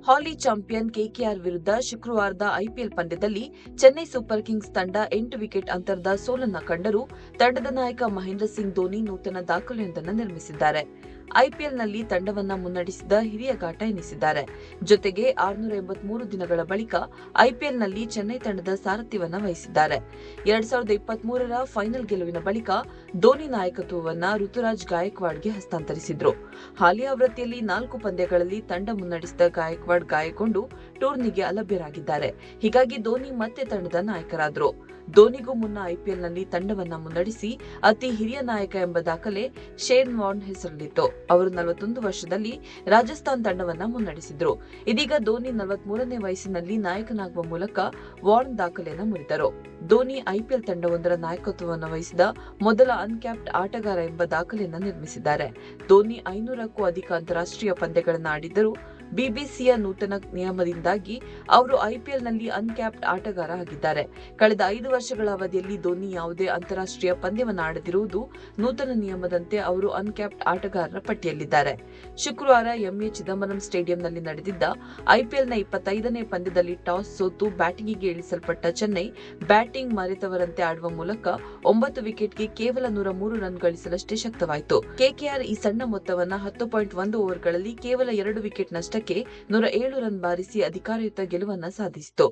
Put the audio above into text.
ಹಾಲಿ champion KKR ವಿರುದ್ಧ ಶುಕ್ರವಾರದ IPL ಪಂದ್ಯದಲ್ಲಿ ಚೆನ್ನೈ ಸೂಪರ್ ಕಿಂಗ್ಸ್ ತಂಡ 8 ವಿಕೆಟ್ ಅಂತರದ ಸೋಲನ್ನ ಕಂಡರೂ ತಂಡದ ನಾಯಕ ಮಹೇಂದ್ರ ಸಿಂಗ್ ಧೋನಿ ನೂತನ ದಾಖಲೆಯೊಂದನ್ನು ನಿರ್ಮಿಸಿದ್ದಾರೆ. ಐಪಿಎಲ್ನಲ್ಲಿ ತಂಡವನ್ನ ಮುನ್ನಡೆಸಿದ ಹಿರಿಯ ಗಾಟ ಎನಿಸಿದ್ದಾರೆ. ಜೊತೆಗೆ 683 ದಿನಗಳ ಬಳಿಕ ಐಪಿಎಲ್ನಲ್ಲಿ ಚೆನ್ನೈ ತಂಡದ ಸಾರಥ್ಯವನ್ನ ವಹಿಸಿದ್ದಾರೆ. 2023ರ ಫೈನಲ್ ಗೆಲುವಿನ ಬಳಿಕ ಧೋನಿ ನಾಯಕತ್ವವನ್ನ ಋತುರಾಜ್ ಗಾಯಕ್ವಾಡ್ಗೆ ಹಸ್ತಾಂತರಿಸಿದ್ರು. ಹಾಲಿ ಆವೃತ್ತಿಯಲ್ಲಿ 4 ಪಂದ್ಯಗಳಲ್ಲಿ ತಂಡ ಮುನ್ನಡೆಸಿದ ಗಾಯಕ್ವಾಡ್ ಗಾಯಗೊಂಡು ಟೂರ್ನಿಗೆ ಅಲಭ್ಯರಾಗಿದ್ದಾರೆ. ಹೀಗಾಗಿ ಧೋನಿ ಮತ್ತೆ ತಂಡದ ನಾಯಕರಾದ್ರು. ಧೋನಿಗೂ ಮುನ್ನ ಐಪಿಎಲ್ನಲ್ಲಿ ತಂಡವನ್ನ ಮುನ್ನಡೆಸಿ ಅತಿ ಹಿರಿಯ ನಾಯಕ ಎಂಬ ದಾಖಲೆ ಶೇನ್ ವಾರ್ನ್ ಹೆಸರಲ್ಲಿತ್ತು. ಅವರು 41 ವರ್ಷದಲ್ಲಿ ರಾಜಸ್ಥಾನ್ ತಂಡವನ್ನ ಮುನ್ನಡೆಸಿದ್ರು. ಇದೀಗ ಧೋನಿ 43ನೇ ವಯಸ್ಸಿನಲ್ಲಿ ನಾಯಕನಾಗುವ ಮೂಲಕ ವಾರ್ನ್ ದಾಖಲೆಯನ್ನು ಮುರಿದರು. ಧೋನಿ ಐಪಿಎಲ್ ತಂಡವೊಂದರ ನಾಯಕತ್ವವನ್ನು ವಹಿಸಿದ ಮೊದಲ ಅನ್ಕ್ಯಾಪ್ಡ್ ಆಟಗಾರ ಎಂಬ ದಾಖಲೆಯನ್ನು ನಿರ್ಮಿಸಿದ್ದಾರೆ. ಧೋನಿ 500ಕ್ಕೂ ಅಧಿಕ ಅಂತಾರಾಷ್ಟ್ರೀಯ ಪಂದ್ಯಗಳನ್ನು ಆಡಿದ್ದರೂ ಬಿಬಿಸಿಯ ನೂತನ ನಿಯಮದಿಂದಾಗಿ ಅವರು ಐಪಿಎಲ್ನಲ್ಲಿ ಅನ್ಕ್ಯಾಪ್ಡ್ ಆಟಗಾರ ಆಗಿದ್ದಾರೆ. ಕಳೆದ 5 ವರ್ಷಗಳ ಅವಧಿಯಲ್ಲಿ ಧೋನಿ ಯಾವುದೇ ಅಂತಾರಾಷ್ಟ್ರೀಯ ಪಂದ್ಯವನ್ನು ಆಡದಿರುವುದು ನೂತನ ನಿಯಮದಂತೆ ಅವರು ಅನ್ಕ್ಯಾಪ್ಡ್ ಆಟಗಾರರ ಪಟ್ಟಿಯಲ್ಲಿದ್ದಾರೆ. ಶುಕ್ರವಾರ ಎಂಎ ಚಿದಂಬರಂ ಸ್ಟೇಡಿಯಂನಲ್ಲಿ ನಡೆದಿದ್ದ ಐಪಿಎಲ್ನ 25ನೇ ಪಂದ್ಯದಲ್ಲಿ ಟಾಸ್ ಸೋತು ಬ್ಯಾಟಿಂಗಿಗೆ ಇಳಿಸಲ್ಪಟ್ಟ ಚೆನ್ನೈ ಬ್ಯಾಟಿಂಗ್ ಮರೆತವರಂತೆ ಆಡುವ ಮೂಲಕ 9 ವಿಕೆಟ್ಗೆ ಕೇವಲ 103 ರನ್ ಗಳಿಸಲಷ್ಟೇ ಶಕ್ತವಾಯಿತು. ಕೆಕೆಆರ್ ಈ ಸಣ್ಣ ಮೊತ್ತವನ್ನು 10.1 ಓವರ್ಗಳಲ್ಲಿ ಕೇವಲ 2 ವಿಕೆಟ್ ನಷ್ಟಕ್ಕೆ 107 ರನ್ ಬಾರಿಸಿ ಅಧಿಕಾರಯುತ ಗೆಲುವನ್ನು ಸಾಧಿಸಿತು.